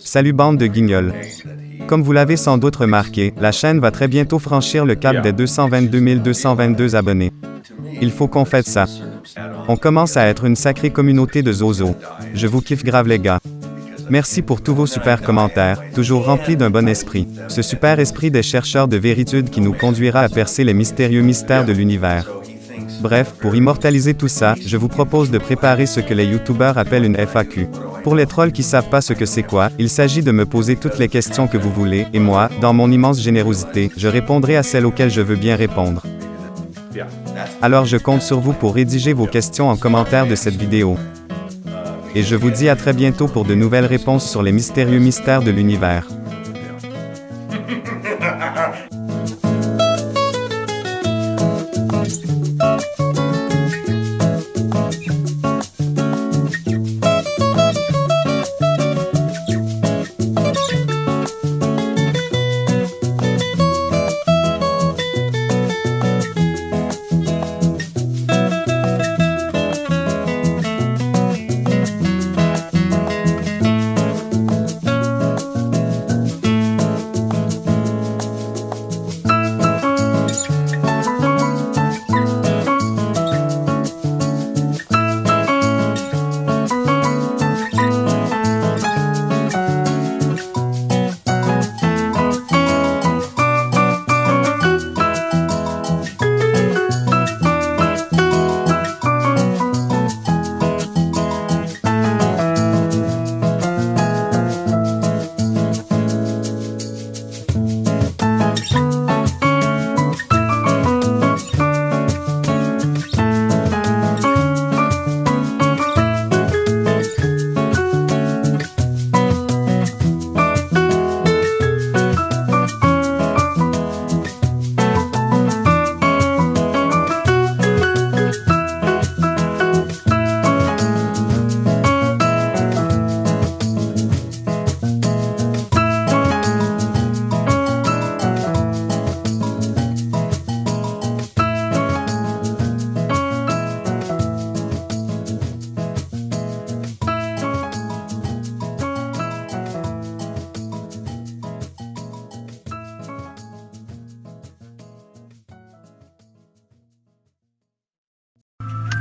Salut bande de guignols. Comme vous l'avez sans doute remarqué, la chaîne va très bientôt franchir le cap des 222 222 abonnés. Il faut qu'on fête ça. On commence à être une sacrée communauté de zozos. Je vous kiffe grave les gars. Merci pour tous vos super commentaires, toujours remplis d'un bon esprit. Ce super esprit des chercheurs de véritude qui nous conduira à percer les mystérieux mystères de l'univers. Bref, pour immortaliser tout ça, je vous propose de préparer ce que les youtubeurs appellent une FAQ. Pour les trolls qui savent pas ce que c'est quoi, il s'agit de me poser toutes les questions que vous voulez, et moi, dans mon immense générosité, je répondrai à celles auxquelles je veux bien répondre. Alors je compte sur vous pour rédiger vos questions en commentaire de cette vidéo. Et je vous dis à très bientôt pour de nouvelles réponses sur les mystérieux mystères de l'univers.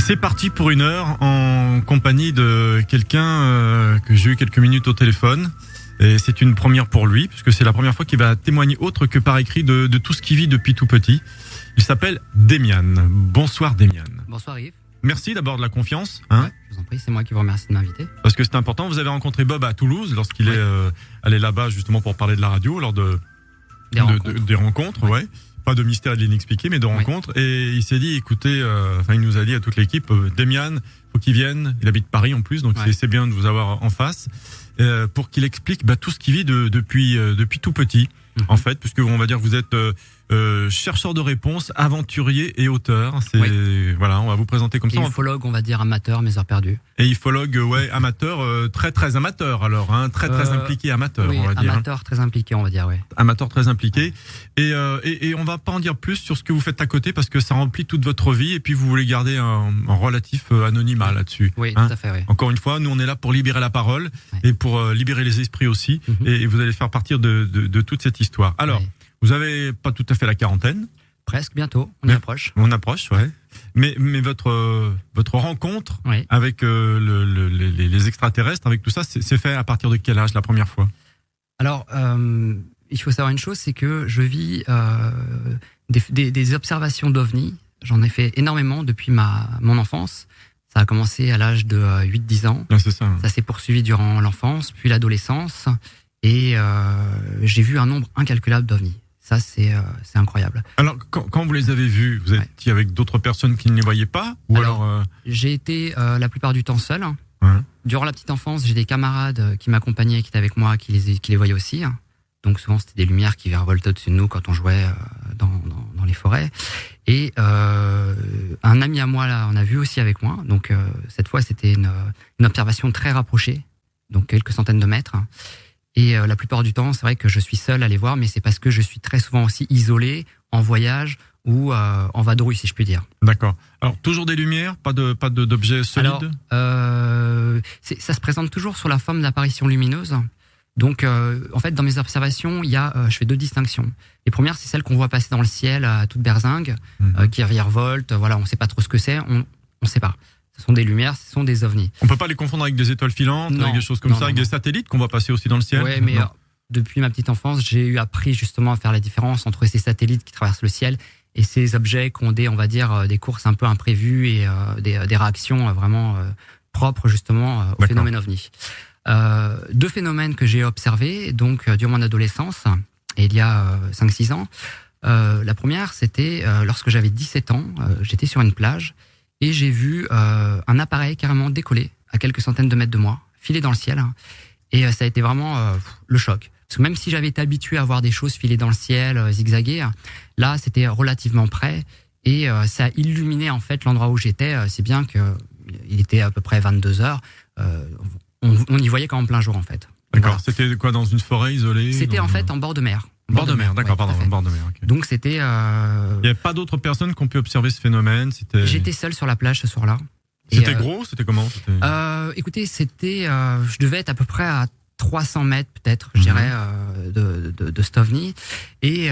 C'est parti pour une heure en compagnie de quelqu'un que j'ai eu quelques minutes au téléphone. Et c'est une première pour lui, puisque c'est la première fois qu'il va témoigner autre que par écrit de tout ce qu'il vit depuis tout petit. Il s'appelle Demian. Bonsoir Demian. Bonsoir Yves. Merci d'abord de la confiance. Hein, ouais, je vous en prie, c'est moi qui vous remercie de m'inviter. Parce que c'est important. Vous avez rencontré Bob à Toulouse lorsqu'il est allé là-bas justement pour parler de la radio, lors des rencontres. Ouais. Pas de mystère et de l'inexpliqué, mais de rencontres. Et il s'est dit, écoutez, il nous a dit à toute l'équipe, Demian, faut qu'il vienne. Il habite Paris en plus, donc c'est bien de vous avoir en face, pour qu'il explique tout ce qu'il vit depuis tout petit, en fait, puisque on va dire que vous êtes chercheur de réponses, aventurier et auteur. Voilà, on va vous présenter comme ça. Et ufologue, on va dire amateur, mes heures perdues. Et ufologue, amateur, très amateur alors, hein, très impliqué amateur, oui, on va dire. Amateur très impliqué, on va dire, oui. Amateur très impliqué. Et on va pas en dire plus sur ce que vous faites à côté parce que ça remplit toute votre vie et puis vous voulez garder un relatif anonymat là-dessus. Oui, tout à fait, oui. Encore une fois, nous on est là pour libérer la parole et pour libérer les esprits aussi. Et vous allez faire partir de toute cette histoire. Alors, vous avez pas tout à fait la quarantaine. Presque, bientôt. On approche. On approche, ouais. Mais votre rencontre avec les extraterrestres, avec tout ça, c'est fait à partir de quel âge la première fois? Alors, il faut savoir une chose, c'est que je vis des observations d'OVNI. J'en ai fait énormément depuis mon enfance. Ça a commencé à l'âge de 8-10 ans. Ah, c'est ça. Ça s'est poursuivi durant l'enfance, puis l'adolescence. Et j'ai vu un nombre incalculable d'OVNI. Ça, c'est incroyable. Alors, quand vous les avez vus, vous étiez avec d'autres personnes qui ne les voyaient pas ou alors J'ai été la plupart du temps seul. Durant la petite enfance, j'ai des camarades qui m'accompagnaient, qui étaient avec moi, qui les voyaient aussi. Donc souvent, c'était des lumières qui virevoltaient au-dessus de nous quand on jouait dans les forêts. Et un ami à moi, là, on a vu aussi avec moi. Donc cette fois, c'était une observation très rapprochée, donc quelques centaines de mètres. Et la plupart du temps, c'est vrai que je suis seul à les voir, mais c'est parce que je suis très souvent aussi isolé, en voyage, ou en vadrouille, si je puis dire. D'accord. Alors toujours des lumières, pas d'objets solides. Alors, ça se présente toujours sous la forme d'apparitions lumineuses. Donc, en fait, dans mes observations, je fais deux distinctions. Les premières, c'est celles qu'on voit passer dans le ciel à toute berzingue, qui virevoltent. Voilà, on sait pas trop ce que c'est. On sait pas. Ce sont des lumières, ce sont des ovnis. On peut pas les confondre avec des étoiles filantes, avec des choses comme ça, avec des satellites qu'on voit passer aussi dans le ciel. Ouais, mais depuis ma petite enfance, j'ai appris justement à faire la différence entre ces satellites qui traversent le ciel et ces objets qui ont on va dire, des courses un peu imprévues et des réactions vraiment propres justement au phénomène ovni. Deux phénomènes que j'ai observés donc durant mon adolescence et il y a 5-6 ans. La première, c'était lorsque j'avais 17 ans, j'étais sur une plage et j'ai vu un appareil carrément décoller à quelques centaines de mètres de moi, filer dans le ciel, et ça a été vraiment le choc. Parce que même si j'avais été habitué à voir des choses filer dans le ciel, zigzaguer, là c'était relativement près et ça illuminait en fait l'endroit où j'étais, si bien que il était à peu près 22 heures. On y voyait quand en plein jour en fait. D'accord. Voilà. C'était quoi, dans une forêt isolée? C'était en fait en bord de mer. Bord de mer, d'accord, ouais, bord de mer. Okay. Donc c'était. Il n'y avait pas d'autres personnes qui ont pu observer ce phénomène. J'étais seul sur la plage ce soir-là. C'était gros, c'était comment? Écoutez, je devais être à peu près à 300 mètres peut-être, je dirais, de cet ovni, et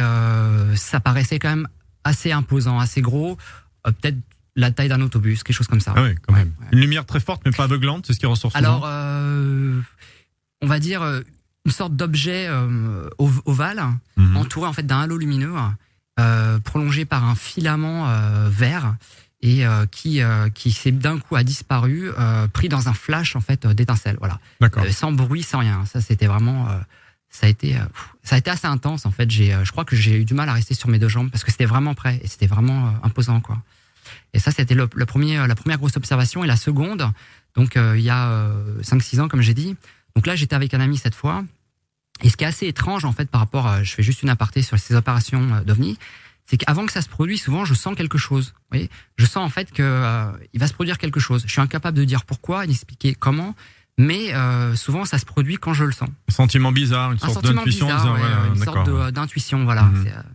ça paraissait quand même assez imposant, assez gros, peut-être la taille d'un autobus, quelque chose comme ça. Ah oui, quand même. Ouais. Une lumière très forte, mais pas aveuglante, c'est ce qui ressort souvent. Alors, on va dire une sorte d'objet ovale, entouré en fait d'un halo lumineux, prolongé par un filament vert, et qui s'est d'un coup a disparu, pris dans un flash en fait d'étincelles. Voilà. D'accord. Sans bruit, sans rien. Ça, c'était vraiment. Ça a été assez intense en fait. Je crois que j'ai eu du mal à rester sur mes deux jambes parce que c'était vraiment près et c'était vraiment imposant quoi. Et ça, c'était la première grosse observation. Et la seconde, donc il y a 5-6 ans, comme j'ai dit. Donc là, j'étais avec un ami cette fois. Et ce qui est assez étrange, en fait, par rapport à... Je fais juste une aparté sur ces opérations d'OVNI, c'est qu'avant que ça se produise, souvent, je sens quelque chose. Vous voyez, je sens, en fait, que il va se produire quelque chose. Je suis incapable de dire pourquoi, d'expliquer comment, mais souvent, ça se produit quand je le sens. Un sentiment bizarre, une sorte d'intuition. Une sorte d'intuition, voilà.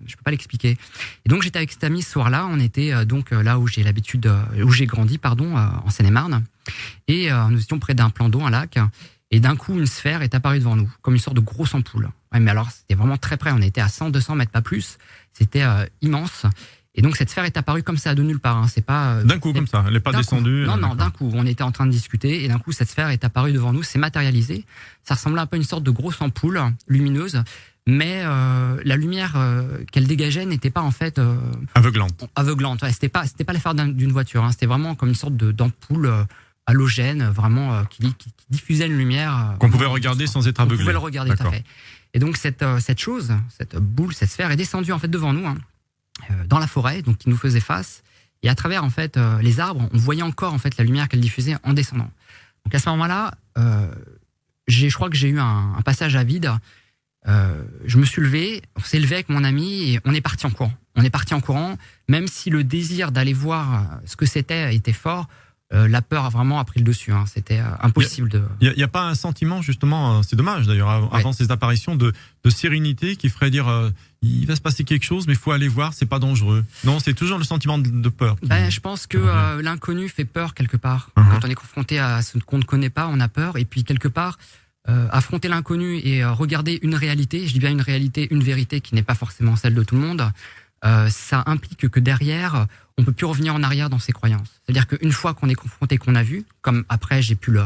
Je peux pas l'expliquer. Et donc, j'étais avec cet ami ce soir-là. On était donc là où j'ai grandi, en Seine-et-Marne. Et nous étions près d'un plan d'eau, un lac. Et d'un coup, une sphère est apparue devant nous, comme une sorte de grosse ampoule. Ouais, mais alors, c'était vraiment très près. On était à 100-200 mètres, pas plus. C'était immense. Et donc, cette sphère est apparue comme ça, de nulle part. Hein. C'est pas d'un coup, comme ça. Elle n'est pas descendue. Non, d'un coup. On était en train de discuter. Et d'un coup, cette sphère est apparue devant nous. C'est matérialisé. Ça ressemblait un peu à une sorte de grosse ampoule lumineuse. Mais la lumière qu'elle dégageait n'était pas, en fait... Aveuglante. Ouais, c'était pas l'affaire d'une voiture. Hein. C'était vraiment comme une sorte d'ampoule... halogène, vraiment, qui diffusait une lumière. Qu'on pouvait regarder sans être aveuglé. On pouvait le regarder, tout à fait. Et donc, cette chose, cette boule, cette sphère est descendue, en fait, devant nous, dans la forêt, donc, qui nous faisait face. Et à travers, en fait, les arbres, on voyait encore, en fait, la lumière qu'elle diffusait en descendant. Donc, à ce moment-là, je crois que j'ai eu un passage à vide. Je me suis levé, on s'est levé avec mon ami et on est parti en courant. Même si le désir d'aller voir ce que c'était était fort, la peur a vraiment pris le dessus. Hein. C'était impossible de... Il n'y a pas un sentiment, justement, c'est dommage d'ailleurs, avant ces apparitions, de sérénité qui ferait dire il va se passer quelque chose, mais il faut aller voir, c'est pas dangereux. Non, c'est toujours le sentiment de peur. Je pense que l'inconnu fait peur quelque part. Quand on est confronté à ce qu'on ne connaît pas, on a peur. Et puis quelque part, affronter l'inconnu et regarder une réalité, je dis bien une réalité, une vérité qui n'est pas forcément celle de tout le monde, ça implique que derrière, on peut plus revenir en arrière dans ses croyances. C'est-à-dire qu'une fois qu'on est confronté, qu'on a vu, comme après j'ai pu le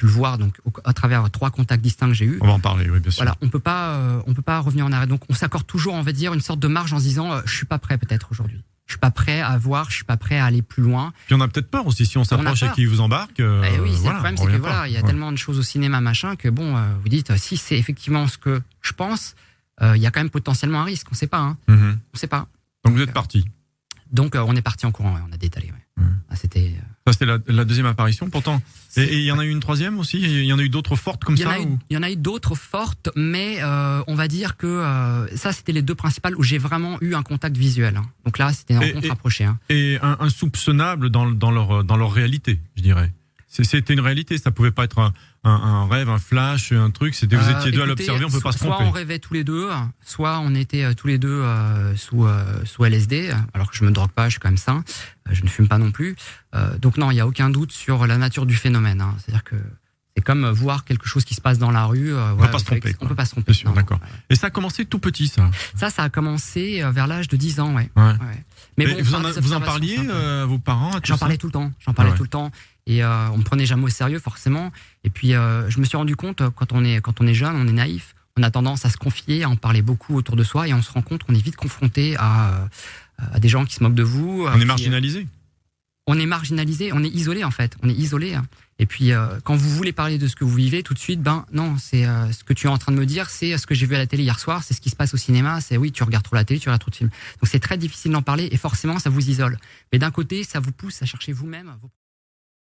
voir donc à travers 3 contacts distincts que j'ai eu. On va en parler, oui, bien sûr. Voilà, on peut pas revenir en arrière. Donc on s'accorde toujours, on va dire, une sorte de marge en se disant je suis pas prêt peut-être aujourd'hui. Je suis pas prêt à voir, je suis pas prêt à aller plus loin. Puis on a peut-être peur aussi si on s'approche et qu'il vous embarque. Oui, c'est le problème, c'est que voilà, il y a tellement de choses au cinéma machin que bon, vous dites si c'est effectivement ce que je pense, il y a quand même potentiellement un risque. On sait pas, hein. On sait pas. Donc vous êtes parti. Donc on est parti en courant, on a détalé. Ouais. C'était. Ça c'était la deuxième apparition. Pourtant, et il y en a eu une troisième aussi. Il y en a eu d'autres fortes comme ça. Il y en a eu d'autres fortes, mais on va dire que ça c'était les 2 principales où j'ai vraiment eu un contact visuel. Hein. Donc là c'était une rencontre rapprochée. Hein. Et insoupçonnable dans leur réalité, je dirais. C'était une réalité. Ça pouvait pas être un rêve, un flash, un truc. C'était vous étiez deux à l'observer, on peut pas se tromper. Soit on rêvait tous les deux, soit on était tous les deux sous LSD. Alors que je me drogue pas, je suis quand même sain. Je ne fume pas non plus. Donc non, il y a aucun doute sur la nature du phénomène. C'est-à-dire que c'est comme voir quelque chose qui se passe dans la rue. On peut pas se tromper. On peut pas se tromper. Bien sûr, d'accord. Et ça a commencé tout petit, ça. Ça a commencé vers l'âge de 10 ans, ouais. Mais bon, vous en parliez à vos parents? J'en parlais tout le temps. Tout le temps. Et on me prenait jamais au sérieux, forcément. Et puis, je me suis rendu compte, quand on est jeune, on est naïf, on a tendance à se confier, à en parler beaucoup autour de soi, et on se rend compte qu'on est vite confronté à des gens qui se moquent de vous. On est marginalisé. On est marginalisé, on est isolé en fait, on est isolé. Et puis quand vous voulez parler de ce que vous vivez, tout de suite, non, c'est ce que tu es en train de me dire, c'est ce que j'ai vu à la télé hier soir, c'est ce qui se passe au cinéma, c'est oui, tu regardes trop la télé, tu regardes trop de films. Donc c'est très difficile d'en parler et forcément ça vous isole. Mais d'un côté, ça vous pousse à chercher vous-même vos